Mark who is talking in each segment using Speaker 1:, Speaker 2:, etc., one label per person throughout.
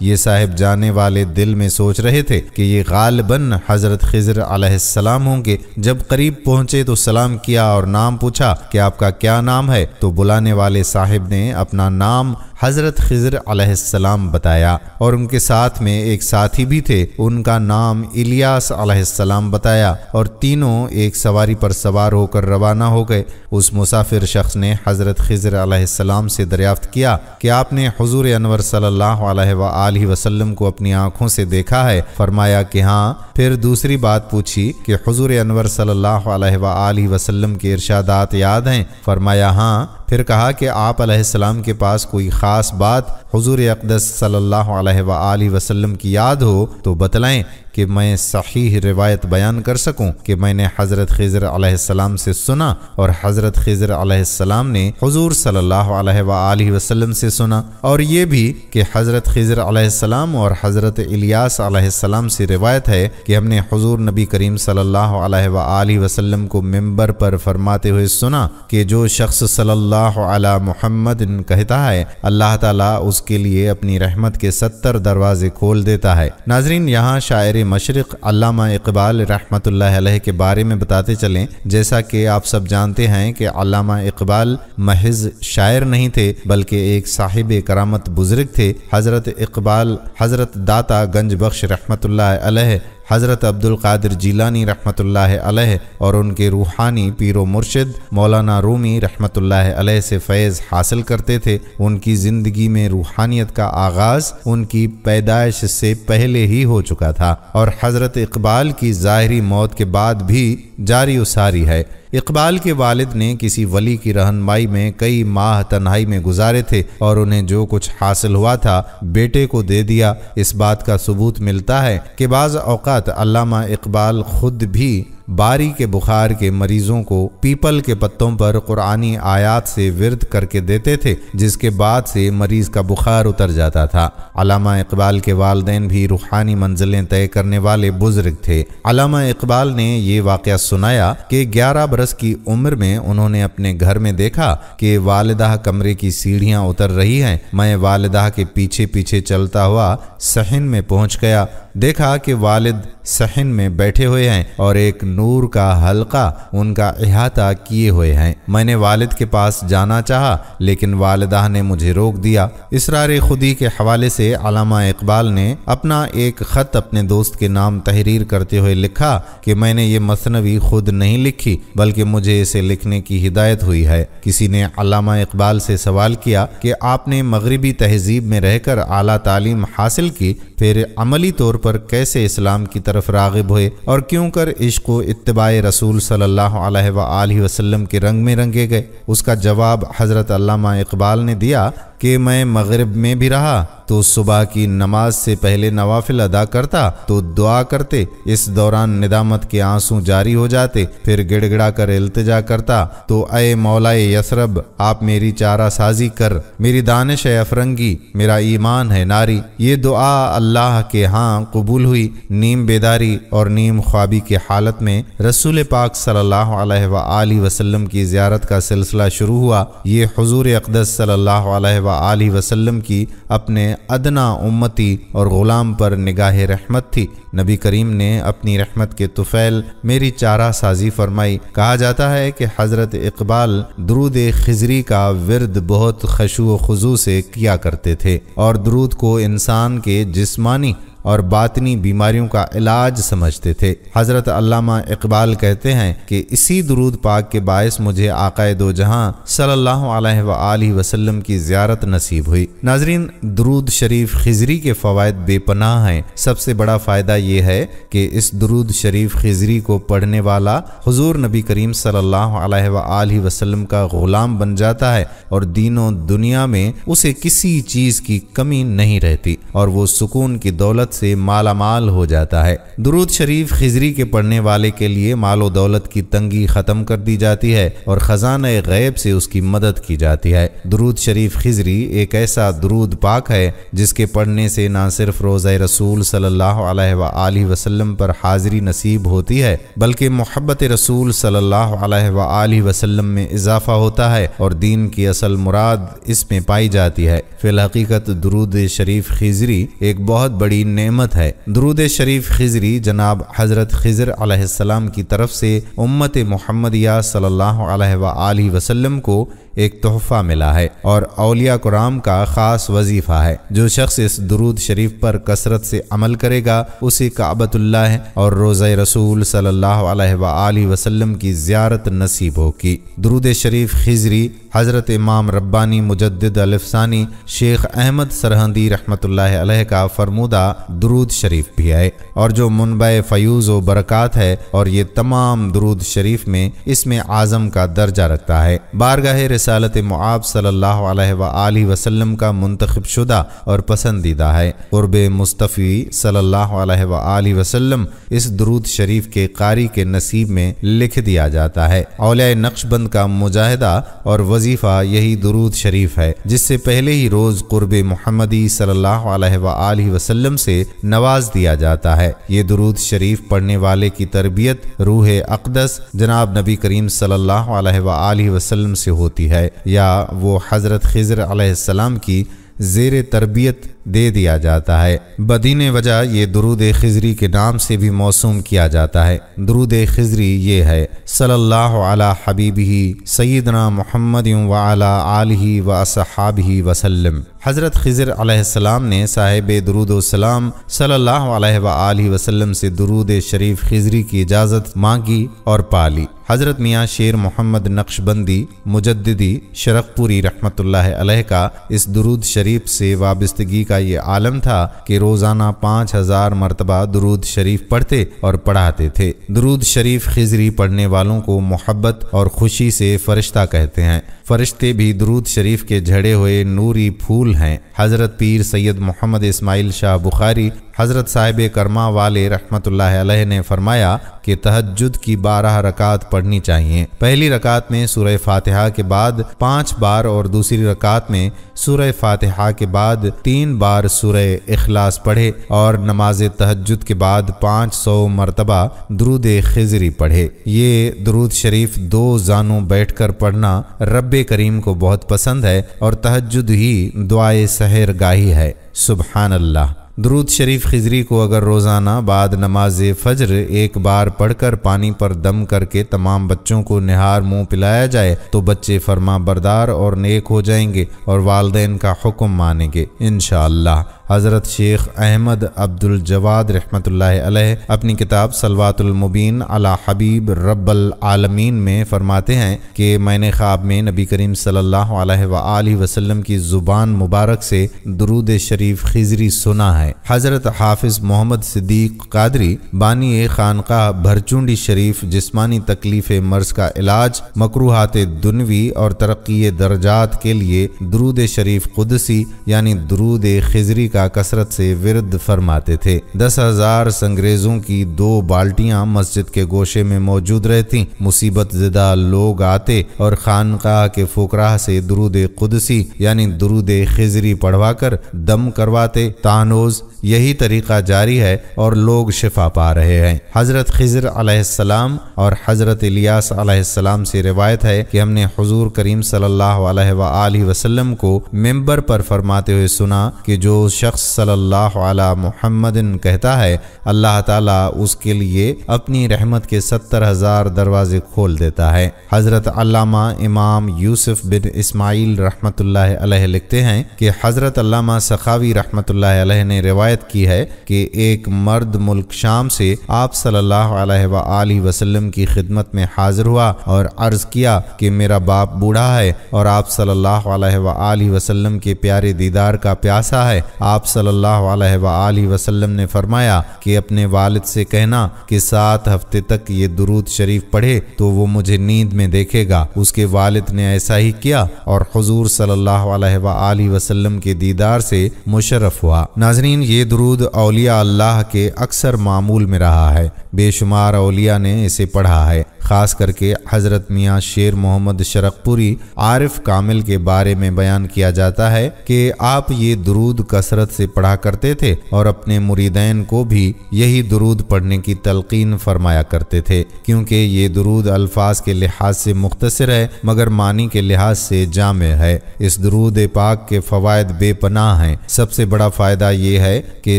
Speaker 1: یہ صاحب جانے والے دل میں سوچ رہے تھے کہ یہ غالباً حضرت خضر علیہ السلام ہوں گے۔ جب قریب پہنچے تو سلام کیا اور نام پوچھا کہ آپ کا کیا نام ہے، تو بلانے والے صاحب نے اپنا نام حضرت خضر علیہ السلام بتایا، اور ان کے ساتھ میں ایک ساتھی بھی تھے، ان کا نام الیاس علیہ السلام بتایا، اور تینوں ایک سواری پر سوار ہو کر روانہ ہو گئے۔ اس مسافر شخص نے حضرت خضر علیہ السلام سے دریافت کیا کہ آپ نے حضور انور صلی اللہ علیہ وآلہ وسلم کو اپنی آنکھوں سے دیکھا ہے؟ فرمایا کہ ہاں۔ پھر دوسری بات پوچھی کہ حضور انور صلی اللہ علیہ وآلہ وسلم کے ارشادات یاد ہیں؟ فرمایا ہاں۔ پھر کہا کہ آپ علیہ السلام کے پاس کوئی خاص بات حضور اقدس صلی اللہ علیہ وآلہ وسلم کی یاد ہو تو بتلائیں کہ میں صحیح روایت بیان کر سکوں کہ میں نے حضرت خضر علیہ السلام سے سنا اور حضرت خضر علیہ السلام نے حضور صلی اللہ علیہ وآلہ وسلم سے سنا، اور یہ بھی کہ حضرت خضر علیہ السلام اور حضرت الیاس علیہ السلام سے روایت ہے کہ ہم نے حضور نبی کریم صلی اللہ علیہ وآلہ وسلم کو منبر پر فرماتے ہوئے سنا کہ جو شخص صلی اللہ علی محمد کہتا ہے، اللہ تعالیٰ اس کے لیے اپنی رحمت کے 70 دروازے کھول دیتا ہے۔ ناظرین، یہاں شاعر مشرق علامہ اقبال رحمۃ اللہ علیہ کے بارے میں بتاتے چلیں۔ جیسا کہ آپ سب جانتے ہیں کہ علامہ اقبال محض شاعر نہیں تھے بلکہ ایک صاحب کرامت بزرگ تھے۔ حضرت اقبال حضرت داتا گنج بخش رحمۃ اللہ علیہ، حضرت عبد القادر جیلانی رحمۃ اللہ علیہ اور ان کے روحانی پیر و مرشد مولانا رومی رحمۃ اللہ علیہ سے فیض حاصل کرتے تھے۔ ان کی زندگی میں روحانیت کا آغاز ان کی پیدائش سے پہلے ہی ہو چکا تھا، اور حضرت اقبال کی ظاہری موت کے بعد بھی جاری و ساری ہے۔ اقبال کے والد نے کسی ولی کی رہنمائی میں کئی ماہ تنہائی میں گزارے تھے، اور انہیں جو کچھ حاصل ہوا تھا بیٹے کو دے دیا۔ اس بات کا ثبوت ملتا ہے کہ بعض اوقات علامہ اقبال خود بھی باری کے بخار کے مریضوں کو پیپل کے پتوں پر قرآنی آیات سے ورد کر کے دیتے تھے، جس کے بعد سے مریض کا بخار اتر جاتا تھا۔ علامہ اقبال کے والدین بھی روحانی منزلیں طے کرنے والے بزرگ تھے۔ علامہ اقبال نے یہ واقعہ سنایا کہ 11 برس کی عمر میں انہوں نے اپنے گھر میں دیکھا کہ والدہ کمرے کی سیڑھیاں اتر رہی ہیں۔ میں والدہ کے پیچھے پیچھے چلتا ہوا صحن میں پہنچ گیا، دیکھا کہ والد صحن میں بیٹھے ہوئے ہیں اور ایک نور کا حلقہ ان کا احاطہ کیے ہوئے ہیں۔ میں نے والد کے پاس جانا چاہا لیکن والدہ نے مجھے روک دیا۔ اسرار خودی کے حوالے سے علامہ اقبال نے اپنا ایک خط اپنے دوست کے نام تحریر کرتے ہوئے لکھا کہ میں نے یہ مثنوی خود نہیں لکھی بلکہ مجھے اسے لکھنے کی ہدایت ہوئی ہے۔ کسی نے علامہ اقبال سے سوال کیا کہ آپ نے مغربی تہذیب میں رہ کر اعلیٰ تعلیم حاصل کی، پھر عملی طور پر کیسے اسلام کی طرف راغب ہوئے اور کیوں کر عشق و اتباع رسول صلی اللہ علیہ وآلہ وسلم کے رنگ میں رنگے گئے؟ اس کا جواب حضرت علامہ اقبال نے دیا کہ میں مغرب میں بھی رہا تو صبح کی نماز سے پہلے نوافل ادا کرتا تو دعا کرتے، اس دوران ندامت کے آنسو جاری ہو جاتے، پھر گڑ گڑا کر التجا کرتا تو اے مولائے یثرب آپ میری چارہ سازی کر، میری دانش ہے افرنگی، میرا ایمان ہے ناری۔ یہ دعا اللہ کے ہاں قبول ہوئی۔ نیم بیداری اور نیم خوابی کی حالت میں رسول پاک صلی اللہ علیہ وآلہ وسلم کی زیارت کا سلسلہ شروع ہوا۔ یہ حضور اقدس صلی اللہ علیہ وآلہ وسلم کی اپنے ادنا امتی اور غلام پر نگاہ رحمت تھی۔ نبی کریم نے اپنی رحمت کے طفیل میری چارہ سازی فرمائی۔ کہا جاتا ہے کہ حضرت اقبال درود خضری کا ورد بہت خشوع و خضوع سے کیا کرتے تھے اور درود کو انسان کے جسمانی اور باطنی بیماریوں کا علاج سمجھتے تھے۔ حضرت علامہ اقبال کہتے ہیں کہ اسی درود پاک کے باعث مجھے آقا دو جہاں صلی اللہ علیہ وآلہ وسلم کی زیارت نصیب ہوئی۔ ناظرین، درود شریف خضری کے فوائد بے پناہ ہیں۔ سب سے بڑا فائدہ یہ ہے کہ اس درود شریف خضری کو پڑھنے والا حضور نبی کریم صلی اللہ علیہ وآلہ وسلم کا غلام بن جاتا ہے اور دین و دنیا میں اسے کسی چیز کی کمی نہیں رہتی اور وہ سکون کی دولت دولت سے مالا مال ہو جاتا ہے۔ درود شریف خضری کے پڑھنے والے کے لیے مال و دولت کی تنگی ختم کر دی جاتی ہے اور خزانہ غیب سے اس کی مدد کی جاتی ہے۔ درود شریف خضری ایک ایسا درود پاک ہے جس کے پڑھنے سے نہ صرف روضہ رسول صلی اللہ علیہ وآلہ وسلم پر حاضری نصیب ہوتی ہے بلکہ محبت رسول صلی اللہ علیہ وآلہ وسلم میں اضافہ ہوتا ہے اور دین کی اصل مراد اس میں پائی جاتی ہے۔ فی الحقیقت درود شریف خضری ایک بہت بڑی نعمت ہے۔ درود شریف خضری جناب حضرت خضر علیہ السلام کی طرف سے امت محمدیہ صلی اللہ علیہ وآلہ وسلم کو ایک تحفہ ملا ہے اور اولیاء کرام کا خاص وظیفہ ہے۔ جو شخص اس درود شریف پر کثرت سے عمل کرے گا اسے کعبۃ اللہ اور روضہ رسول صلی اللہ علیہ وآلہ وسلم کی زیارت نصیب ہوگی۔ درود شریف خضری حضرت امام ربانی مجدد الفسانی شیخ احمد سرہندی رحمۃ اللہ علیہ کا فرمودہ درود شریف بھی ہے اور جو منبع فیوز و برکات ہے اور یہ تمام درود شریف میں اسم اعظم کا درجہ رکھتا ہے۔ بارگاہ رسالت معاب صلی اللہ علیہ وآلہ وسلم کا منتخب شدہ اور پسندیدہ ہے۔ قرب مصطفی صلی اللہ علیہ وآلہ وسلم اس درود شریف کے قاری کے نصیب میں لکھ دیا جاتا ہے۔ اولیاء نقشبند کا مجاہدہ اور وظیفہ یہی درود شریف ہے جس سے پہلے ہی روز قرب محمدی صلی اللہ علیہ وآلہ وسلم سے نواز دیا جاتا ہے۔ یہ درود شریف پڑھنے والے کی تربیت روح اقدس جناب نبی کریم صلی اللہ علیہ وآلہ وسلم سے ہوتی ہے یا وہ حضرت خضر علیہ السلام کی زیر تربیت دے دیا جاتا ہے۔ بدین وجہ یہ درود خضری کے نام سے بھی موسوم کیا جاتا ہے۔ درود خضری یہ ہے: صلی اللہ علی حبیبہ سیدنا محمد وعلی آلہ واصحابہ وسلم۔ حضرت خضر علیہ السلام نے صاحب درود و سلام صلی اللہ علیہ وآلہ وسلم سے درود شریف خضری کی اجازت مانگی اور پالی۔ حضرت میاں شیر محمد نقشبندی مجددی شرق پوری رحمۃ اللہ علیہ کا اس درود شریف سے وابستگی کا یہ عالم تھا کہ روزانہ 5000 مرتبہ درود شریف پڑھتے اور پڑھاتے تھے۔ درود شریف خضری پڑھنے والوں کو محبت اور خوشی سے فرشتہ کہتے ہیں۔ فرشتے بھی درود شریف کے جھڑے ہوئے نوری پھول ہیں۔ حضرت پیر سید محمد اسماعیل شاہ بخاری حضرت صاحب کرما والے رحمۃ اللہ علیہ نے فرمایا کہ تہجد کی 12 رکعت پڑھنی چاہیے۔ پہلی رکعت میں سورہ فاتحہ کے بعد 5 بار اور دوسری رکعت میں سورہ فاتحہ کے بعد 3 بار سورہ اخلاص پڑھے اور نماز تہجد کے بعد 500 مرتبہ درود خضری پڑھے۔ یہ درود شریف 2 زانوں بیٹھ کر پڑھنا رب کریم کو بہت پسند ہے اور تہجد ہی دعائے سحر گاہی ہے۔ سبحان اللہ۔ درود شریف خضری کو اگر روزانہ بعد نماز فجر ایک بار پڑھ کر پانی پر دم کر کے تمام بچوں کو نہار منہ پلایا جائے تو بچے فرما بردار اور نیک ہو جائیں گے اور والدین کا حکم مانیں گے انشاءاللہ۔ حضرت شیخ احمد عبد الجواد رحمۃ اللہ علیہ اپنی کتاب صلوات المبین علی حبیب رب العالمین میں فرماتے ہیں کہ میں نے خواب میں نبی کریم صلی اللہ علیہ وآلہ وسلم کی زبان مبارک سے درود شریف خضری سنا ہے۔ حضرت حافظ محمد صدیق قادری بانی خانقاہ بھرچونڈی شریف جسمانی تکلیف مرض کا علاج، مکروہات دنوی اور ترقی درجات کے لیے درود شریف قدسی یعنی درود خضری کا کثرت سے ورد فرماتے تھے۔ 10,000 سنگریزوں کی 2 بالٹیاں مسجد کے گوشے میں موجود رہتی۔ مصیبت زدہ لوگ آتے اور خانقاہ کے فقراء سے درود قدسی یعنی درود خضری پڑھوا کر دم کرواتے۔ تانوز یہی طریقہ جاری ہے اور لوگ شفا پا رہے ہیں۔ حضرت خضر علیہ السلام اور حضرت الیاس علیہ السلام سے روایت ہے کہ ہم نے حضور کریم صلی اللہ علیہ وآلہ وسلم کو منبر پر فرماتے ہوئے سنا کہ جو شخص صلی اللہ علی محمد کہتا ہے اللہ تعالیٰ اس کے لیے اپنی رحمت کے 70,000 دروازے کھول دیتا ہے۔ حضرت علامہ امام یوسف بن اسماعیل رحمۃ اللہ علیہ لکھتے ہیں کہ حضرت علامہ سخاوی رحمۃ اللہ علیہ نے روایت کی ہے کہ ایک مرد ملک شام سے آپ صلی اللہ علیہ وآلہ وسلم کی خدمت میں حاضر ہوا اور عرض کیا کہ میرا باپ بوڑھا ہے اور آپ صلی اللہ علیہ وآلہ وسلم کے پیارے دیدار کا پیاسا ہے، آپ صلی اللہ علیہ وآلہ وسلم نے فرمایا کہ اپنے والد سے کہنا کہ 7 ہفتے تک یہ درود شریف پڑھے تو وہ مجھے نیند میں دیکھے گا۔ اس کے والد نے ایسا ہی کیا اور حضور صلی اللہ علیہ وآلہ وسلم کے دیدار سے مشرف ہوا۔ ناظرین، یہ درود اولیاء اللہ کے اکثر معمول میں رہا ہے، بے شمار اولیاء نے اسے پڑھا ہے۔ خاص کر کے حضرت میاں شیر محمد شرقپوری عارف کامل کے بارے میں بیان کیا جاتا ہے کہ آپ یہ درود کثرت سے پڑھا کرتے تھے اور اپنے مریدین کو بھی یہی درود پڑھنے کی تلقین فرمایا کرتے تھے، کیونکہ یہ درود الفاظ کے لحاظ سے مختصر ہے مگر معنی کے لحاظ سے جامع ہے۔ اس درود پاک کے فوائد بے پناہ ہیں۔ سب سے بڑا فائدہ یہ ہے کہ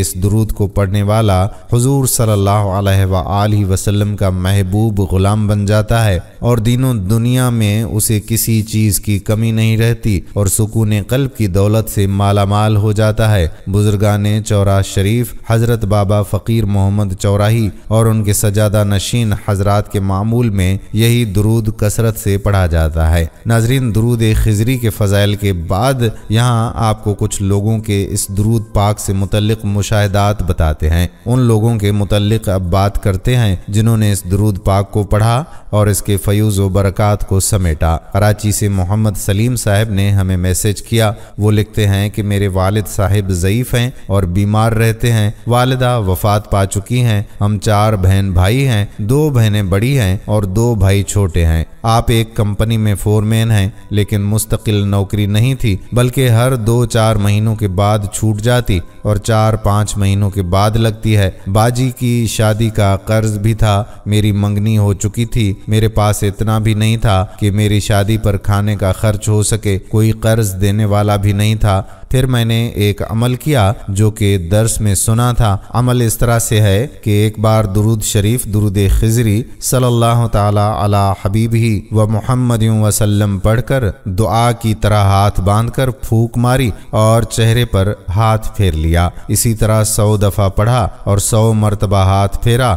Speaker 1: اس درود کو پڑھنے والا حضور صلی اللہ علیہ وآلہ وسلم کا محبوب غلام بن جاتا ہے اور دین و دنیا میں اسے کسی چیز کی کمی نہیں رہتی اور سکون قلب کی دولت سے مالا مال ہو جاتا ہے۔ بزرگان چوراہ شریف حضرت بابا فقیر محمد چوراہی اور ان کے سجادہ نشین حضرات کے معمول میں یہی درود کثرت سے پڑھا جاتا ہے۔ ناظرین، درود خضری کے فضائل کے بعد یہاں آپ کو کچھ لوگوں کے اس درود پاک سے متعلق مشاہدات بتاتے ہیں۔ ان لوگوں کے متعلق اب بات کرتے ہیں جنہوں نے اس درود پاک کو پڑھا اور اس کے فیوز و برکات کو سمیٹا۔ کراچی سے محمد سلیم صاحب نے ہمیں میسج کیا۔ وہ لکھتے ہیں کہ میرے والد صاحب ضعیف ہیں اور بیمار رہتے ہیں، والدہ وفات پا چکی ہیں، ہم 4 بہن بھائی ہیں، 2 بہنیں بڑی ہیں اور 2 بھائی چھوٹے ہیں۔ آپ ایک کمپنی میں فورمین ہیں لیکن مستقل نوکری نہیں تھی بلکہ ہر 2-4 مہینوں کے بعد چھوٹ جاتی اور 4-5 مہینوں کے بعد لگتی ہے۔ باجی کی شادی کا قرض بھی تھا، میری منگنی ہو چکی تھی، میرے پاس اتنا بھی نہیں تھا کہ میری شادی پر کھانے کا خرچ ہو سکے، کوئی قرض دینے والا بھی نہیں تھا۔ پھر میں نے ایک عمل کیا جو کہ درس میں سنا تھا۔ عمل اس طرح سے ہے کہ ایک بار درود شریف درود خضری صلی اللہ تعالی علی حبیبہ و محمد وسلم پڑھ کر دعا کی طرح ہاتھ باندھ کر پھونک ماری اور چہرے پر ہاتھ پھیر لیا۔ اسی طرح 100 دفعہ پڑھا اور 100 مرتبہ ہاتھ پھیرا،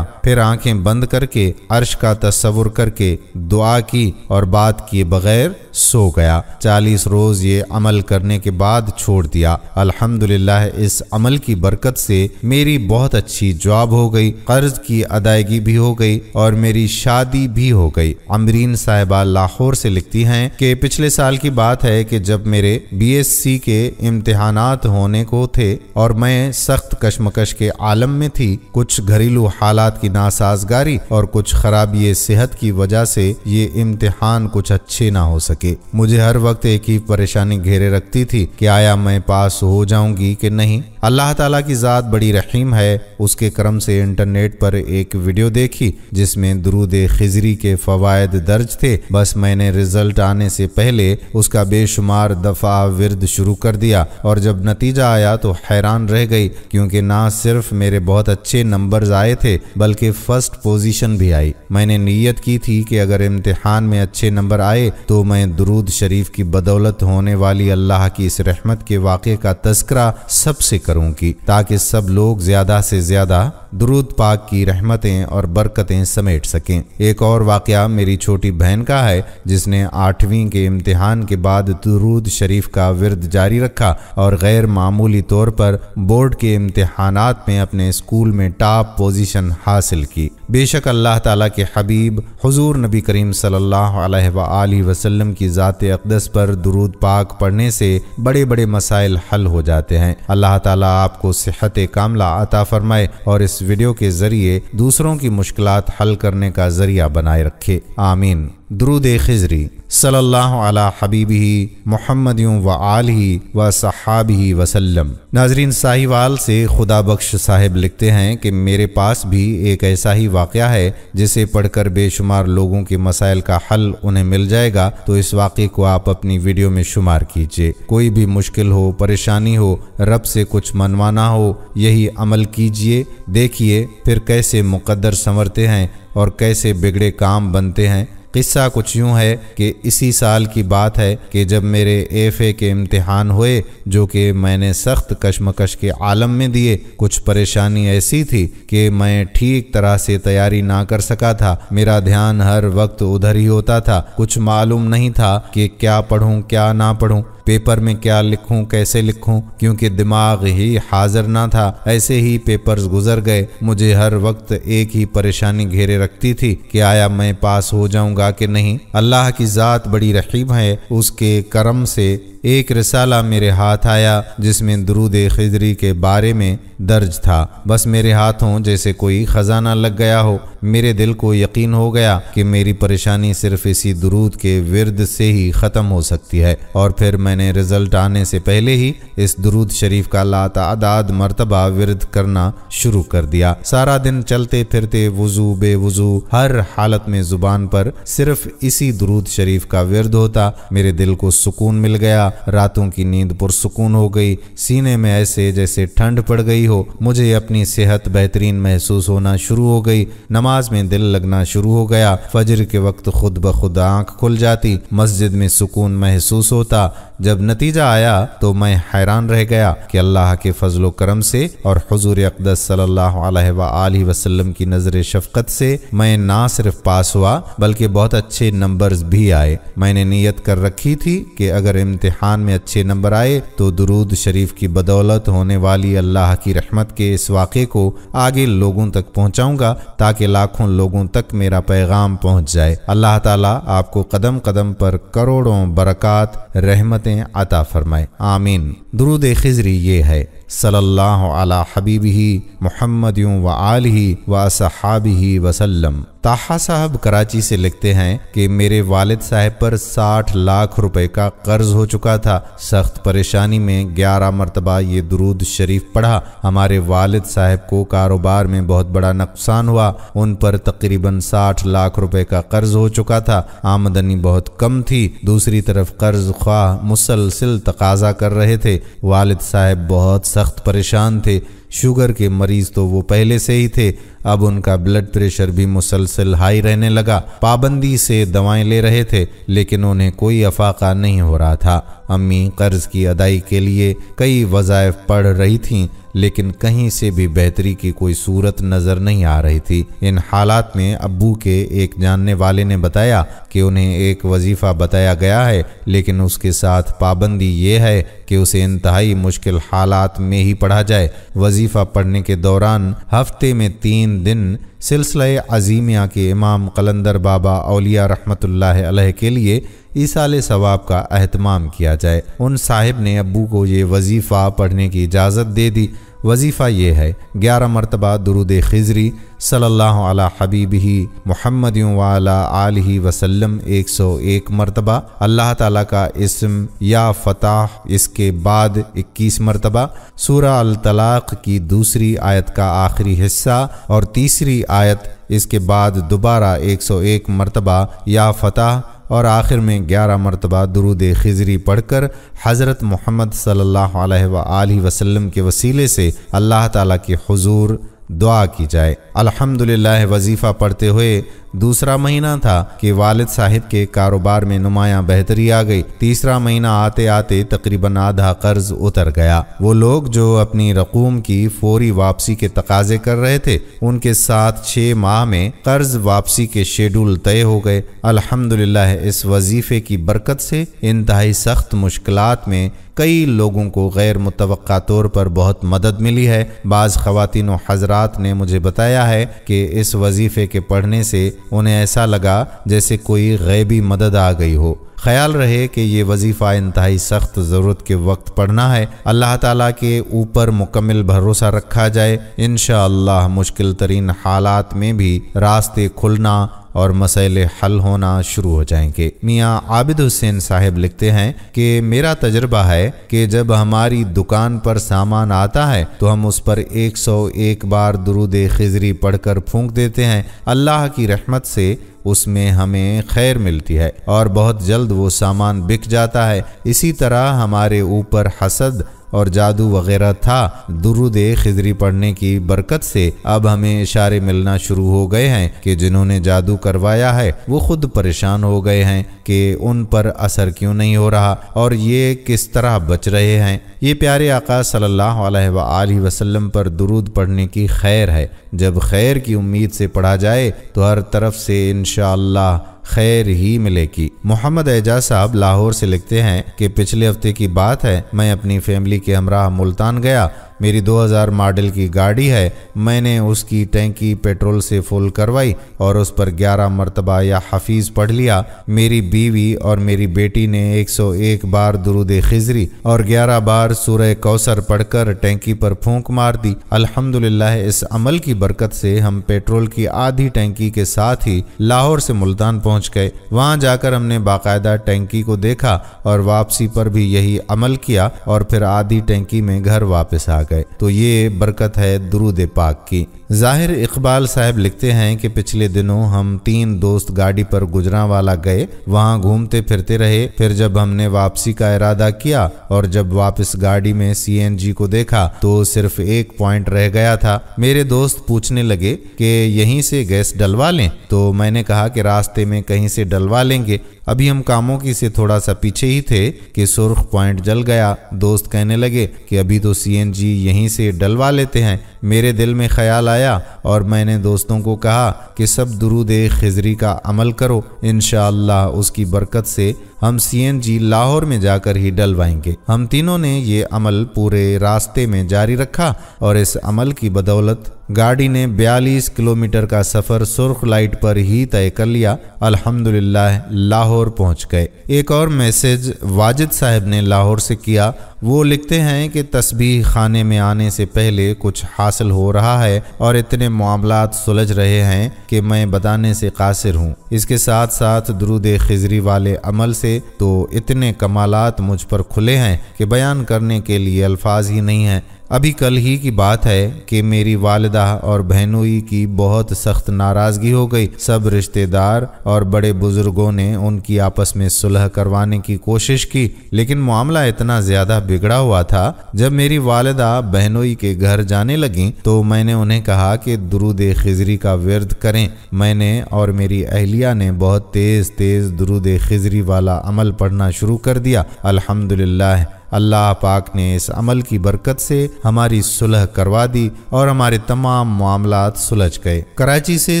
Speaker 1: پھر آنکھیں بند کر کے عرش کا تصور کر کے دعا کی اور بات کیے بغیر سو گیا۔ 40 روز یہ عمل کرنے کے بعد چھوڑ دیا۔ الحمدللہ اس عمل کی برکت سے میری بہت اچھی جاب ہو گئی، قرض کی ادائیگی بھی ہو گئی اور میری شادی بھی ہو گئی۔ امرین صاحبہ لاہور سے لکھتی ہیں کہ پچھلے سال کی بات ہے کہ جب میرے BSc کے امتحانات ہونے کو تھے اور میں سخت کشمکش کے عالم میں تھی، کچھ گھریلو حالات کی ناسازگاری اور کچھ خرابی صحت کی وجہ سے یہ امتحان کچھ اچھے نہ ہو سکے۔ مجھے ہر وقت ایک ہی پریشانی گھیرے رکھتی تھی کہ آیا میں پاس ہو جاؤں گی کہ نہیں۔ اللہ تعالیٰ کی ذات بڑی رحیم ہے، اس کے کرم سے انٹرنیٹ پر ایک ویڈیو دیکھی جس میں درود خضری کے فوائد درج تھے۔ بس میں نے رزلٹ آنے سے پہلے اس کا بے شمار دفعہ ورد شروع کر دیا اور جب نتیجہ آیا تو حیران رہ گئی، کیونکہ نہ صرف میرے بہت اچھے نمبرز آئے تھے بلکہ فرسٹ پوزیشن بھی آئی۔ میں نے نیت کی تھی کہ اگر امتحان میں اچھے نمبر آئے تو میں درود شریف کی بدولت ہونے والی اللہ کی اس رحمت کے واقعے کا تذکرہ سب سے کروں گی تاکہ سب لوگ زیادہ سے زیادہ درود پاک کی رحمتیں اور برکتیں سمیٹ سکیں۔ ایک اور واقعہ میری چھوٹی بہن کا ہے جس نے 8ویں کے امتحان کے بعد درود شریف کا ورد جاری رکھا اور غیر معمولی طور پر بورڈ کے امتحانات میں اپنے اسکول میں ٹاپ پوزیشن حاصل کی۔ بے شک اللہ تعالیٰ کے حبیب حضور نبی کریم صلی اللہ علیہ وآلہ وسلم کی ذات اقدس پر درود پاک پڑھنے سے بڑے بڑے مسائل حل ہو جاتے ہیں۔ اللہ تعالیٰ آپ کو صحت کاملہ عطا فرمائے اور اس ویڈیو کے ذریعے دوسروں کی مشکلات حل کرنے کا ذریعہ بنائے رکھے، آمین۔ درود خضری صلی اللہ علی حبیبہ محمد و آلہ و صحابہ وسلم۔ ناظرین، ساہیوال سے خدا بخش صاحب لکھتے ہیں کہ میرے پاس بھی ایک ایسا ہی واقعہ ہے جسے پڑھ کر بے شمار لوگوں کے مسائل کا حل انہیں مل جائے گا، تو اس واقعے کو آپ اپنی ویڈیو میں شمار کیجئے۔ کوئی بھی مشکل ہو، پریشانی ہو، رب سے کچھ منوانا ہو، یہی عمل کیجئے، دیکھیے پھر کیسے مقدر سنورتے ہیں اور کیسے بگڑے کام بنتے ہیں۔ قصہ کچھ یوں ہے کہ اسی سال کی بات ہے کہ جب میرے FA کے امتحان ہوئے جو کہ میں نے سخت کشمکش کے عالم میں دیے، کچھ پریشانی ایسی تھی کہ میں ٹھیک طرح سے تیاری نہ کر سکا تھا، میرا دھیان ہر وقت ادھر ہی ہوتا تھا، کچھ معلوم نہیں تھا کہ کیا پڑھوں کیا نہ پڑھوں۔ پیپر میں کیا لکھوں کیسے لکھوں، کیونکہ دماغ ہی حاضر نہ تھا۔ ایسے ہی پیپرز گزر گئے۔ مجھے ہر وقت ایک ہی پریشانی گھیرے رکھتی تھی کہ آیا میں پاس ہو جاؤں گا کہ نہیں۔ اللہ کی ذات بڑی رحیم ہے، اس کے کرم سے ایک رسالہ میرے ہاتھ آیا جس میں درود خضری کے بارے میں درج تھا۔ بس میرے ہاتھوں جیسے کوئی خزانہ لگ گیا ہو۔ میرے دل کو یقین ہو گیا کہ میری پریشانی صرف اسی درود کے ورد سے ہی ختم ہو سکتی ہے، اور پھر میں نے رزلٹ آنے سے پہلے ہی اس درود شریف کا لاتعداد مرتبہ ورد کرنا شروع کر دیا۔ سارا دن چلتے پھرتے وضو بے وضو ہر حالت میں زبان پر صرف اسی درود شریف کا ورد ہوتا۔ میرے دل کو سکون مل گیا، راتوں کی نیند پرسکون ہو گئی، سینے میں ایسے جیسے ٹھنڈ پڑ گئی ہو۔ مجھے اپنی صحت بہترین محسوس ہونا شروع ہو گئی، نماز میں دل لگنا شروع ہو گیا، فجر کے وقت خود بخود آنکھ کھل جاتی، مسجد میں سکون محسوس ہوتا۔ جب نتیجہ آیا تو میں حیران رہ گیا کہ اللہ کے فضل و کرم سے اور حضور اقدس صلی اللہ علیہ وآلہ وسلم کی نظر شفقت سے میں نہ صرف پاس ہوا بلکہ بہت اچھے نمبرز بھی آئے۔ میں نے نیت کر رکھی تھی کہ اگر امتحان میں اچھے نمبر آئے تو درود شریف کی بدولت ہونے والی اللہ کی رحمت کے اس واقعے کو آگے لوگوں تک پہنچاؤں گا تاکہ لاکھوں لوگوں تک میرا پیغام پہنچ جائے۔ اللہ تعالیٰ آپ کو قدم قدم پر کروڑوں برکات رحمتیں عطا فرمائے، آمین۔ درود خضری یہ ہے: صلی اللہ علی حبیبہ محمد وآلہ وصحابہ وسلم۔ طاہا صاحب کراچی سے لکھتے ہیں کہ میرے والد صاحب پر 60 لاکھ روپے کا قرض ہو چکا تھا۔ سخت پریشانی میں 11 مرتبہ یہ درود شریف پڑھا۔ ہمارے والد صاحب کو کاروبار میں بہت بڑا نقصان ہوا، ان پر تقریباً 60 لاکھ روپے کا قرض ہو چکا تھا۔ آمدنی بہت کم تھی، دوسری طرف قرض خواہ مسلسل تقاضا کر رہے تھے۔ والد صاحب بہت سخت پریشان تھے، شوگر کے مریض تو وہ پہلے سے ہی تھے، اب ان کا بلڈ پریشر بھی مسلسل ہائی رہنے لگا۔ پابندی سے دوائیں لے رہے تھے لیکن انہیں کوئی افاقہ نہیں ہو رہا تھا۔ امی قرض کی ادائی کے لیے کئی وظائف پڑھ رہی تھیں لیکن کہیں سے بھی بہتری کی کوئی صورت نظر نہیں آ رہی تھی۔ ان حالات میں ابو کے ایک جاننے والے نے بتایا کہ انہیں ایک وظیفہ بتایا گیا ہے لیکن اس کے ساتھ پابندی یہ ہے کہ اسے انتہائی مشکل حالات میں ہی پڑھا جائے۔ وظیفہ پڑھنے کے دوران ہفتے میں 3 دن سلسلہ عظیمیہ کے امام قلندر بابا اولیاء رحمت اللہ علیہ کے لیے ایصال ثواب کا اہتمام کیا جائے۔ ان صاحب نے ابو کو یہ وظیفہ پڑھنے کی اجازت دے دی۔ وظیفہ یہ ہے: 11 مرتبہ درود خضری صلی اللہ علی حبیبہ محمد وعلی آلہ وسلم 101 مرتبہ، اللہ تعالیٰ کا اسم یا فتح اس کے بعد 21 مرتبہ، سورہ الطلاق کی دوسری آیت کا آخری حصہ اور تیسری آیت اس کے بعد دوبارہ 101 مرتبہ یا فتح، اور آخر میں 11 مرتبہ درود خضری پڑھ کر حضرت محمد صلی اللہ علیہ وآلہ وسلم کے وسیلے سے اللہ تعالیٰ کے حضور دعا کی جائے۔ الحمدللہ وظیفہ پڑھتے ہوئے دوسرا مہینہ تھا کہ والد صاحب کے کاروبار میں نمایاں بہتری آ گئی۔ تیسرا مہینہ آتے آتے تقریباً آدھا قرض اتر گیا۔ وہ لوگ جو اپنی رقوم کی فوری واپسی کے تقاضے کر رہے تھے ان کے ساتھ 6 ماہ میں قرض واپسی کے شیڈول طے ہو گئے۔ الحمدللہ اس وظیفے کی برکت سے انتہائی سخت مشکلات میں کئی لوگوں کو غیر متوقع طور پر بہت مدد ملی ہے۔ بعض خواتین و حضرات نے مجھے بتایا ہے کہ اس وظیفے کے پڑھنے سے انہیں ایسا لگا جیسے کوئی غیبی مدد آ گئی ہو۔ خیال رہے کہ یہ وظیفہ انتہائی سخت ضرورت کے وقت پڑھنا ہے۔ اللہ تعالیٰ کے اوپر مکمل بھروسہ رکھا جائے، انشاءاللہ مشکل ترین حالات میں بھی راستے کھلنا اور مسائل حل ہونا شروع ہو جائیں گے۔ میاں عابد حسین صاحب لکھتے ہیں کہ میرا تجربہ ہے کہ جب ہماری دکان پر سامان آتا ہے تو ہم اس پر 101 بار درود خضری پڑھ کر پھونک دیتے ہیں۔ اللہ کی رحمت سے اس میں ہمیں خیر ملتی ہے اور بہت جلد وہ سامان بک جاتا ہے۔ اسی طرح ہمارے اوپر حسد اور جادو وغیرہ تھا، درود خضری پڑھنے کی برکت سے اب ہمیں اشارے ملنا شروع ہو گئے ہیں کہ جنہوں نے جادو کروایا ہے وہ خود پریشان ہو گئے ہیں کہ ان پر اثر کیوں نہیں ہو رہا اور یہ کس طرح بچ رہے ہیں۔ یہ پیارے آقا صلی اللہ علیہ وآلہ وسلم پر درود پڑھنے کی خیر ہے۔ جب خیر کی امید سے پڑھا جائے تو ہر طرف سے انشاءاللہ خیر ہی ملے گی۔ محمد اعجاز صاحب لاہور سے لکھتے ہیں کہ پچھلے ہفتے کی بات ہے، میں اپنی فیملی کے ہمراہ ملتان گیا۔ میری 2000 ماڈل کی گاڑی ہے، میں نے اس کی ٹینکی پیٹرول سے فل کروائی اور اس پر 11 مرتبہ یا حفیظ پڑھ لیا۔ میری بیوی اور میری بیٹی نے 101 بار درود خضری اور 11 بار سورہ کوثر پڑھ کر ٹینکی پر پھونک مار دی۔ الحمدللہ اس عمل کی برکت سے ہم پیٹرول کی آدھی ٹینکی کے ساتھ ہی لاہور سے ملتان پہنچ گئے۔ وہاں جا کر ہم نے باقاعدہ ٹینکی کو دیکھا اور واپسی پر بھی یہی عمل کیا اور پھر آدھی ٹینکی میں گھر واپس آ گئے۔ تو یہ برکت ہے درود پاک کی۔ ظاہر اقبال صاحب لکھتے ہیں کہ پچھلے دنوں ہم 3 دوست گاڑی پر گجرانوالا گئے، وہاں گھومتے پھرتے رہے۔ پھر جب ہم نے واپسی کا ارادہ کیا اور جب واپس گاڑی میں CNG کو دیکھا تو صرف 1 پوائنٹ رہ گیا تھا۔ میرے دوست پوچھنے لگے کہ یہیں سے گیس ڈلوا لیں، تو میں نے کہا کہ راستے میں کہیں سے ڈلوا لیں گے۔ ابھی ہم کاموں کی سے تھوڑا سا پیچھے ہی تھے کہ سرخ پوائنٹ جل گیا۔ دوست کہنے لگے کہ ابھی تو CNG یہیں سے ڈلوا لیتے ہیں۔ میرے دل میں خیال آیا اور میں نے دوستوں کو کہا کہ سب درود خضری کا عمل کرو، انشاءاللہ اس کی برکت سے ہم CNG لاہور میں جا کر ہی ڈلوائیں گے۔ ہم تینوں نے یہ عمل پورے راستے میں جاری رکھا اور اس عمل کی بدولت گاڑی نے 42 کلومیٹر کا سفر سرخ لائٹ پر ہی طے کر لیا۔ الحمدللہ لاہور پہنچ گئے۔ ایک اور میسج واجد صاحب نے لاہور سے کیا۔ وہ لکھتے ہیں کہ تسبیح خانے میں آنے سے پہلے کچھ حاصل ہو رہا ہے اور اتنے معاملات سلجھ رہے ہیں کہ میں بتانے سے قاصر ہوں۔ اس کے ساتھ ساتھ درود خضری والے عمل سے تو اتنے کمالات مجھ پر کھلے ہیں کہ بیان کرنے کے لیے الفاظ ہی نہیں ہیں۔ ابھی کل ہی کی بات ہے کہ میری والدہ اور بہنوئی کی بہت سخت ناراضگی ہو گئی۔ سب رشتہ دار اور بڑے بزرگوں نے ان کی آپس میں صلح کروانے کی کوشش کی، لیکن معاملہ اتنا زیادہ بگڑا ہوا تھا۔ جب میری والدہ بہنوئی کے گھر جانے لگیں تو میں نے انہیں کہا کہ درود خضری کا ورد کریں۔ میں نے اور میری اہلیہ نے بہت تیز تیز درود خضری والا عمل پڑھنا شروع کر دیا۔ الحمدللہ اللہ پاک نے اس عمل کی برکت سے ہماری صلح کروا دی اور ہمارے تمام معاملات سلجھ گئے۔ کراچی سے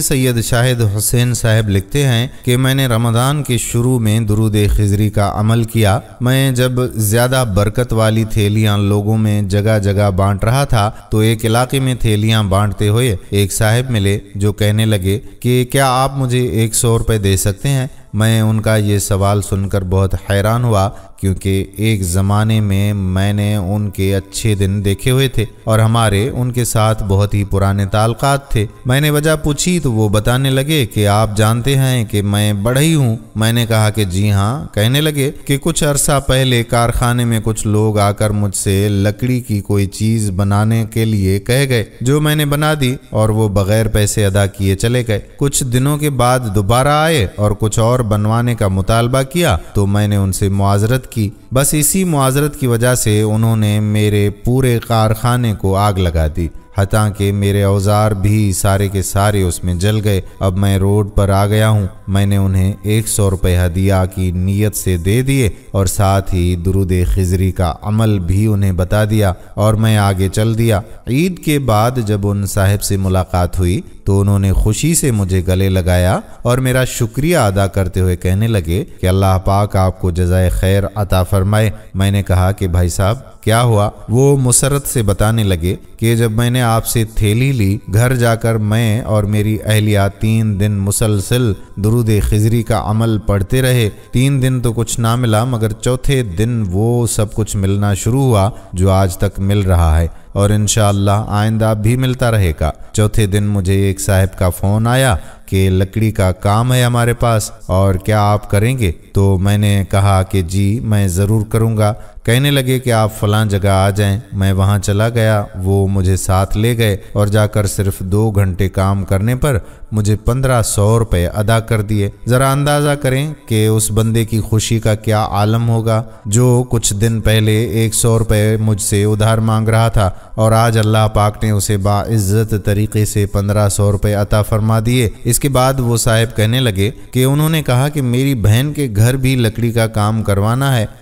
Speaker 1: سید شاہد حسین صاحب لکھتے ہیں کہ میں نے رمضان کے شروع میں درود خضری کا عمل کیا۔ میں جب زیادہ برکت والی تھیلیاں لوگوں میں جگہ جگہ بانٹ رہا تھا تو ایک علاقے میں تھیلیاں بانٹتے ہوئے ایک صاحب ملے جو کہنے لگے کہ کیا آپ مجھے 100 روپے دے سکتے ہیں؟ میں ان کا یہ سوال سن کر بہت حیران ہوا، کیونکہ ایک زمانے میں نے ان کے اچھے دن دیکھے ہوئے تھے اور ہمارے ان کے ساتھ بہت ہی پرانے تعلقات تھے۔ میں نے وجہ پوچھی تو وہ بتانے لگے کہ آپ جانتے ہیں کہ میں بڑھئی ہوں۔ میں نے کہا کہ جی ہاں۔ کہنے لگے کہ کچھ عرصہ پہلے کارخانے میں کچھ لوگ آ کر مجھ سے لکڑی کی کوئی چیز بنانے کے لیے کہہ گئے، جو میں نے بنا دی اور وہ بغیر پیسے ادا کیے چلے گئے۔ کچھ دنوں کے بعد دوبارہ آئے اور کچھ اور بنوانے کا مطالبہ کیا تو میں نے ان سے معاذرت کی۔ بس اسی معاذرت کی وجہ سے انہوں نے میرے پورے کارخانے کو آگ لگا دی، حتیٰ کہ میرے اوزار بھی سارے کے سارے اس میں جل گئے۔ اب میں روڈ پر آ گیا ہوں۔ میں نے انہیں 100 روپے ہدیہ کی نیت سے دے دیے اور ساتھ ہی درود خضری کا عمل بھی انہیں بتا دیا اور میں آگے چل دیا۔ عید کے بعد جب ان صاحب سے ملاقات ہوئی تو انہوں نے خوشی سے مجھے گلے لگایا اور میرا شکریہ ادا کرتے ہوئے کہنے لگے کہ اللہ پاک آپ کو جزائے خیر عطا فرمائے۔ میں نے کہا کہ بھائی صاحب کیا ہوا؟ وہ مسرت سے بتانے لگے کہ جب میں نے آپ سے تھیلی لی، گھر جا کر میں اور میری اہلیہ 3 دن مسلسل درود خضری کا عمل پڑھتے رہے۔ 3 دن تو کچھ نہ ملا، مگر چوتھے دن وہ سب کچھ ملنا شروع ہوا جو آج تک مل رہا ہے اور انشاءاللہ آئندہ بھی ملتا رہے گا۔ چوتھے دن مجھے ایک صاحب کا فون آیا کہ لکڑی کا کام ہے ہمارے پاس اور کیا آپ کریں گے؟ تو میں نے کہا کہ جی میں ضرور کروں گا۔ کہنے لگے کہ آپ فلاں جگہ آ جائیں۔ میں وہاں چلا گیا، وہ مجھے ساتھ لے گئے اور جا کر صرف 2 گھنٹے کام کرنے پر مجھے 1500 روپے ادا کر دیے۔ ذرا اندازہ کریں کہ اس بندے کی خوشی کا کیا عالم ہوگا جو کچھ دن پہلے 100 روپے مجھ سے ادھار مانگ رہا تھا اور آج اللہ پاک نے اسے باعزت طریقے سے 1500 روپے عطا فرما دیے۔ اس کے بعد وہ صاحب کہنے لگے کہ انہوں نے کہا کہ میری بہن کے گھر بھی لکڑی کا کام کروانا ہے،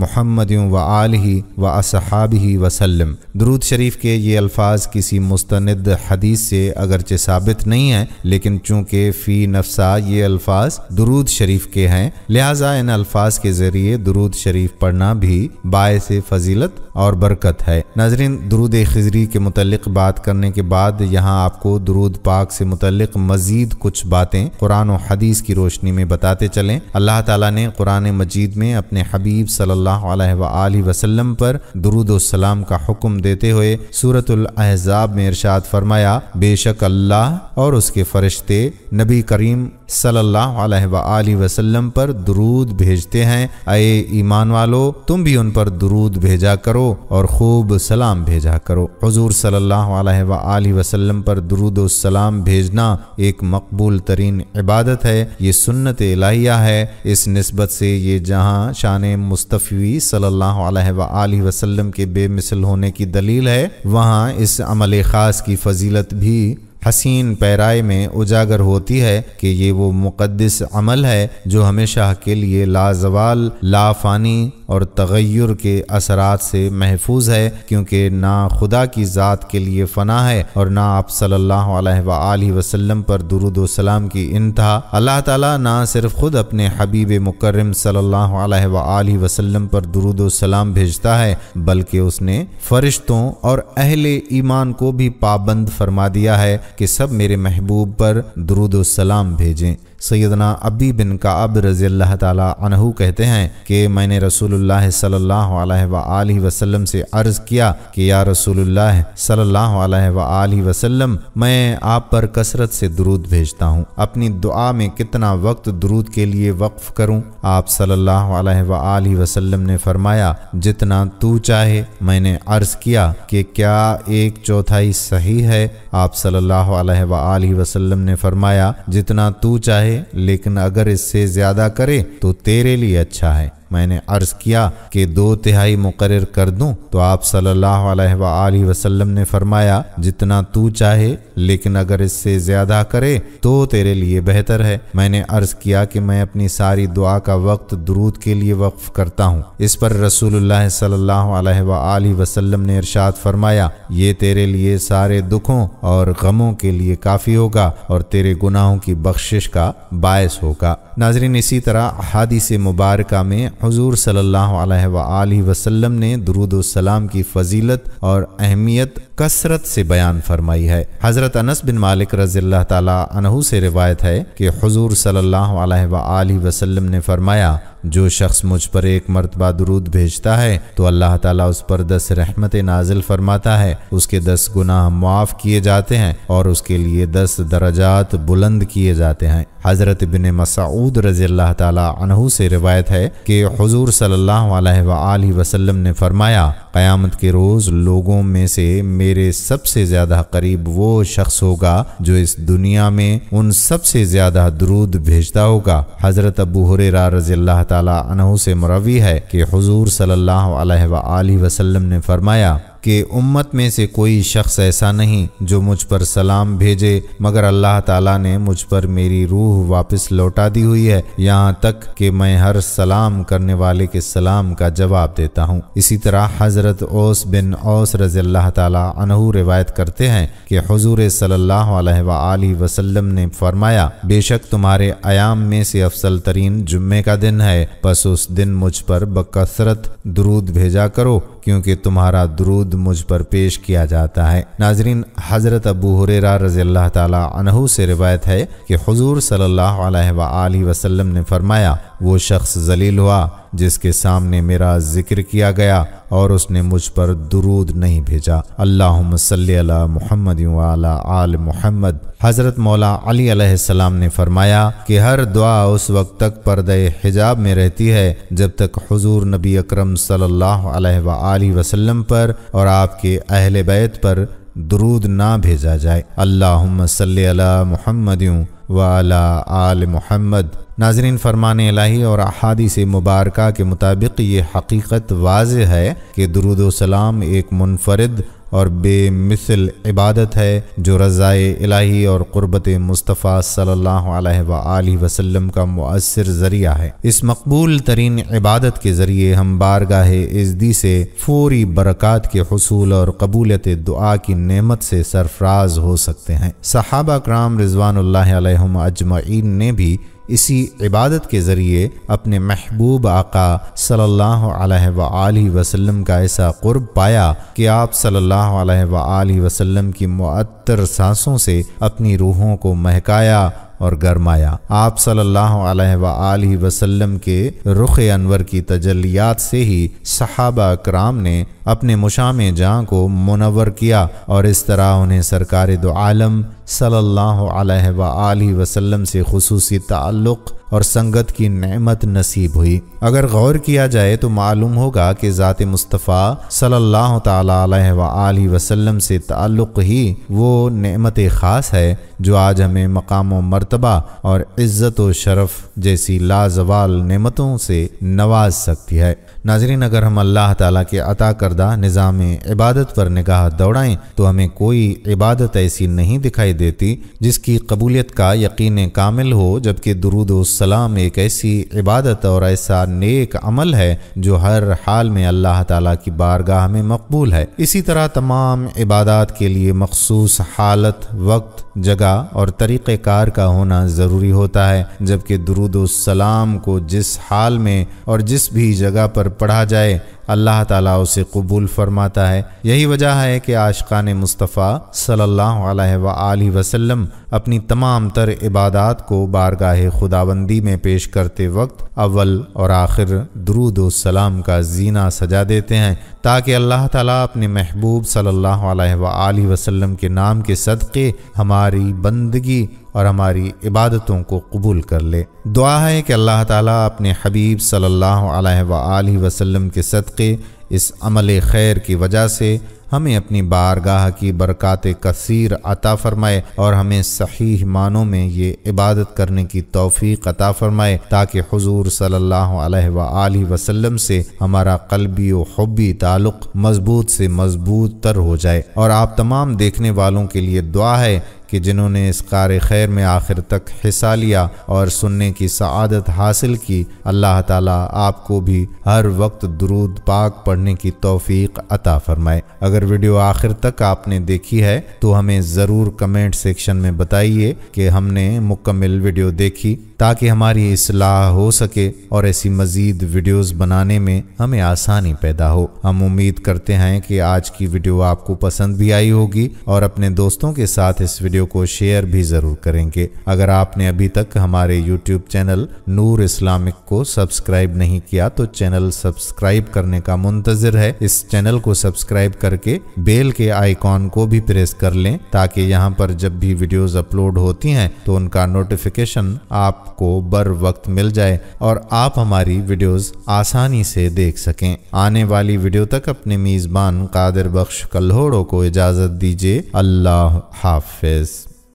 Speaker 1: محمد و آلہ و اصحابہ وسلم۔ درود شریف کے یہ الفاظ کسی مستند حدیث سے اگرچہ ثابت نہیں ہیں، لیکن چونکہ فی نفسہ یہ الفاظ درود شریف کے ہیں، لہٰذا ان الفاظ کے ذریعے درود شریف پڑھنا بھی باعث فضیلت اور برکت ہے۔ ناظرین، درود خضری کے متعلق بات کرنے کے بعد یہاں آپ کو درود پاک سے متعلق مزید کچھ باتیں قرآن و حدیث کی روشنی میں بتاتے چلیں۔ اللہ تعالیٰ نے قرآن مجید میں اپنے حبیب صلی اللہ علیہ وآلہ وسلم پر درود و سلام کا حکم دیتے ہوئے سورۃ الاحزاب میں ارشاد فرمایا، بے شک اللہ اور اس کے فرشتے نبی کریم صلی اللہ علیہ وآلہ وسلم پر درود بھیجتے ہیں، اے ایمان والو تم بھی ان پر درود بھیجا کرو اور خوب سلام بھیجا کرو۔ حضور صلی اللہ علیہ وآلہ وسلم پر درود و سلام بھیجنا ایک مقبول ترین عبادت ہے، یہ سنت الہیہ ہے۔ اس نسبت سے یہ جہاں شان مصطفی صلی اللہ علیہ وآلہ وسلم کے بے مثل ہونے کی دلیل ہے، وہاں اس عمل خاص کی فضیلت بھی حسین پیرائے میں اجاگر ہوتی ہے کہ یہ وہ مقدس عمل ہے جو ہمیشہ کے لیے لازوال، لافانی اور تغیر کے اثرات سے محفوظ ہے، کیونکہ نہ خدا کی ذات کے لیے فنا ہے اور نہ آپ صلی اللہ علیہ وآلہ وسلم پر درود و سلام کی انتہا۔ اللہ تعالیٰ نہ صرف خود اپنے حبیب مکرم صلی اللہ علیہ وآلہ وسلم پر درود و سلام بھیجتا ہے، بلکہ اس نے فرشتوں اور اہل ایمان کو بھی پابند فرما دیا ہے کہ سب میرے محبوب پر درود و سلام بھیجیں۔ سیدنا ابی بن کعب رضی اللہ تعالی عنہ کہتے ہیں کہ میں نے رسول اللہ صلی اللہ علیہ وآلہ وسلم سے عرض کیا کہ یا رسول اللہ صلی اللہ علیہ وآلہ وسلم، میں آپ پر کثرت سے درود بھیجتا ہوں، اپنی دعا میں کتنا وقت درود کے لیے وقف کروں؟ آپ صلی اللہ علیہ وآلہ وسلم نے فرمایا، جتنا تو چاہے۔ میں نے عرض کیا کہ کیا 1/4 صحیح ہے؟ آپ صلی اللہ علیہ وآلہ وسلم نے فرمایا، جتنا تو چاہے، لیکن اگر اس سے زیادہ کرے تو تیرے لیے اچھا ہے۔ میں نے عرض کیا کہ 2/3 مقرر کر دوں؟ تو آپ صلی اللہ علیہ وآلہ وسلم نے فرمایا، جتنا تو چاہے، لیکن اگر اس سے زیادہ کرے تو تیرے لیے بہتر ہے۔ میں نے عرض کیا کہ میں اپنی ساری دعا کا وقت درود کے لیے وقف کرتا ہوں۔ اس پر رسول اللہ صلی اللہ علیہ وآلہ وسلم نے ارشاد فرمایا، یہ تیرے لیے سارے دکھوں اور غموں کے لیے کافی ہوگا اور تیرے گناہوں کی بخشش کا باعث ہوگا۔ ناظرین، اسی طرح احادیث مبارکہ میں حضور صلی اللہ علیہ وآلہ وسلم نے درود و سلام کی فضیلت اور اہمیت کثرت سے بیان فرمائی ہے۔ حضرت انس بن مالک رضی اللہ تعالی عنہ سے روایت ہے کہ حضور صلی اللہ علیہ وآلہ وسلم نے فرمایا، جو شخص مجھ پر 1 مرتبہ درود بھیجتا ہے تو اللہ تعالیٰ اس پر 10 رحمتیں نازل فرماتا ہے، اس کے 10 گناہ معاف کیے جاتے ہیں اور اس کے لیے 10 درجات بلند کیے جاتے ہیں۔ حضرت ابن مسعود رضی اللہ تعالی عنہ سے روایت ہے کہ حضور صلی اللہ علیہ وآلہ وسلم نے فرمایا، قیامت کے روز لوگوں میں سے میرے سب سے زیادہ قریب وہ شخص ہوگا جو اس دنیا میں ان سب سے زیادہ درود بھیجتا ہوگا۔ حضرت ابو ہریرہ رضی اللہ تعالی عنہ سے مروی ہے کہ حضور صلی اللہ علیہ وآلہ وسلم نے فرمایا کہ امت میں سے کوئی شخص ایسا نہیں جو مجھ پر سلام بھیجے مگر اللہ تعالیٰ نے مجھ پر میری روح واپس لوٹا دی ہوئی ہے، یہاں تک کہ میں ہر سلام کرنے والے کے سلام کا جواب دیتا ہوں۔ اسی طرح حضرت اوس بن اوس رضی اللہ تعالی عنہ روایت کرتے ہیں کہ حضور صلی اللہ علیہ وآلہ وسلم نے فرمایا، بے شک تمہارے ایام میں سے افضل ترین جمعے کا دن ہے، پس اس دن مجھ پر بکثرت درود بھیجا کرو کیونکہ تمہارا درود مجھ پر پیش کیا جاتا ہے۔ ناظرین، حضرت ابو ہریرہ رضی اللہ تعالی عنہ سے روایت ہے کہ حضور صلی اللہ علیہ وآلہ وسلم نے فرمایا، وہ شخص ذلیل ہوا جس کے سامنے میرا ذکر کیا گیا اور اس نے مجھ پر درود نہیں بھیجا۔ اللہم صلی علی محمد وعلی آل محمد۔ حضرت مولا علی علیہ السلام نے فرمایا کہ ہر دعا اس وقت تک پردہ حجاب میں رہتی ہے جب تک حضور نبی اکرم صلی اللہ علیہ وآلہ وسلم پر اور آپ کے اہل بیت پر درود نہ بھیجا جائے۔ اللہم صلی علی محمد وعلی آل محمد۔ ناظرین، فرمان الہی اور احادیث مبارکہ کے مطابق یہ حقیقت واضح ہے کہ درود و سلام ایک منفرد اور بے مثل عبادت ہے جو رضائے الہی اور قربت مصطفیٰ صلی اللہ علیہ وآلہ وسلم کا مؤثر ذریعہ ہے۔ اس مقبول ترین عبادت کے ذریعے ہم بارگاہ عزدی سے فوری برکات کے حصول اور قبولیت دعا کی نعمت سے سرفراز ہو سکتے ہیں۔ صحابہ کرام رضوان اللہ علیہم اجمعین نے بھی اسی عبادت کے ذریعے اپنے محبوب آقا صلی اللہ علیہ وآلہ وسلم کا ایسا قرب پایا کہ آپ صلی اللہ علیہ وآلہ وسلم کی معطر سانسوں سے اپنی روحوں کو مہکایا اور گرمایا۔ آپ صلی اللہ علیہ وآلہ وسلم کے رخ انور کی تجلیات سے ہی صحابہ کرام نے اپنے مشام جاں کو منور کیا اور اس طرح انہیں سرکار دو عالم صلی اللہ علیہ وآلہ وسلم سے خصوصی تعلق اور سنگت کی نعمت نصیب ہوئی۔ اگر غور کیا جائے تو معلوم ہوگا کہ ذات مصطفیٰ صلی اللہ تعالی علیہ وآلہ وسلم سے تعلق ہی وہ نعمت خاص ہے جو آج ہمیں مقام و مرتبہ اور عزت و شرف جیسی لازوال نعمتوں سے نواز سکتی ہے۔ ناظرین، اگر ہم اللہ تعالیٰ کے عطا کردہ نظام عبادت پر نگاہ دوڑائیں تو ہمیں کوئی عبادت ایسی نہیں دکھائی دیتی جس کی قبولیت کا یقین کامل ہو، جبکہ درود و سلام ایک ایسی عبادت اور ایسا نیک عمل ہے جو ہر حال میں اللہ تعالیٰ کی بارگاہ میں مقبول ہے۔ اسی طرح تمام عبادات کے لیے مخصوص حالت، وقت، جگہ اور طریقہ کار کا ہونا ضروری ہوتا ہے، جبکہ درود و سلام کو جس حال میں اور جس بھی جگہ پر پڑھا جائے اللہ تعالیٰ اسے قبول فرماتا ہے۔ یہی وجہ ہے کہ عاشقان مصطفیٰ صلی اللہ علیہ وآلہ وسلم اپنی تمام تر عبادات کو بارگاہ خداوندی میں پیش کرتے وقت اول اور آخر درود و سلام کا زینہ سجا دیتے ہیں تاکہ اللہ تعالیٰ اپنے محبوب صلی اللہ علیہ وآلہ وسلم کے نام کے صدقے ہماری بندگی اور ہماری عبادتوں کو قبول کر لے۔ دعا ہے کہ اللہ تعالیٰ اپنے حبیب صلی اللہ علیہ وآلہ وسلم کے صدقے اس عمل خیر کی وجہ سے ہمیں اپنی بارگاہ کی برکات کثیر عطا فرمائے اور ہمیں صحیح معنوں میں یہ عبادت کرنے کی توفیق عطا فرمائے تاکہ حضور صلی اللہ علیہ وآلہ وسلم سے ہمارا قلبی و حبی تعلق مضبوط سے مضبوط تر ہو جائے۔ اور آپ تمام دیکھنے والوں کے لیے دعا ہے کہ جنہوں نے اس کار خیر میں آخر تک حصہ لیا اور سننے کی سعادت حاصل کی، اللہ تعالیٰ آپ کو بھی ہر وقت درود پاک پڑھنے کی توفیق عطا فرمائے۔ اگر ویڈیو آخر تک آپ نے دیکھی ہے تو ہمیں ضرور کمنٹ سیکشن میں بتائیے کہ ہم نے مکمل ویڈیو دیکھی تاکہ ہماری اصلاح ہو سکے اور ایسی مزید ویڈیوز بنانے میں ہمیں آسانی پیدا ہو۔ ہم امید کرتے ہیں کہ آج کی ویڈیو آپ کو پسند بھی آئی ہوگی اور اپنے دوستوں کے ساتھ اس ویڈیو کو شیئر بھی ضرور کریں گے۔ اگر آپ نے ابھی تک ہمارے یوٹیوب چینل نور اسلامک کو سبسکرائب نہیں کیا تو چینل سبسکرائب کرنے کا منتظر ہے۔ اس چینل کو سبسکرائب کر کے بیل کے آئیکن کو بھی پریس کر لیں تاکہ یہاں پر جب بھی ویڈیوز اپلوڈ ہوتی ہیں تو ان کا نوٹیفیکیشن آپ کو بر وقت مل جائے اور آپ ہماری ویڈیوز آسانی سے دیکھ سکیں۔ آنے والی ویڈیو تک اپنے میزبان قادر بخش کلہوڑوں کو اجازت دیجیے۔ اللہ حافظ۔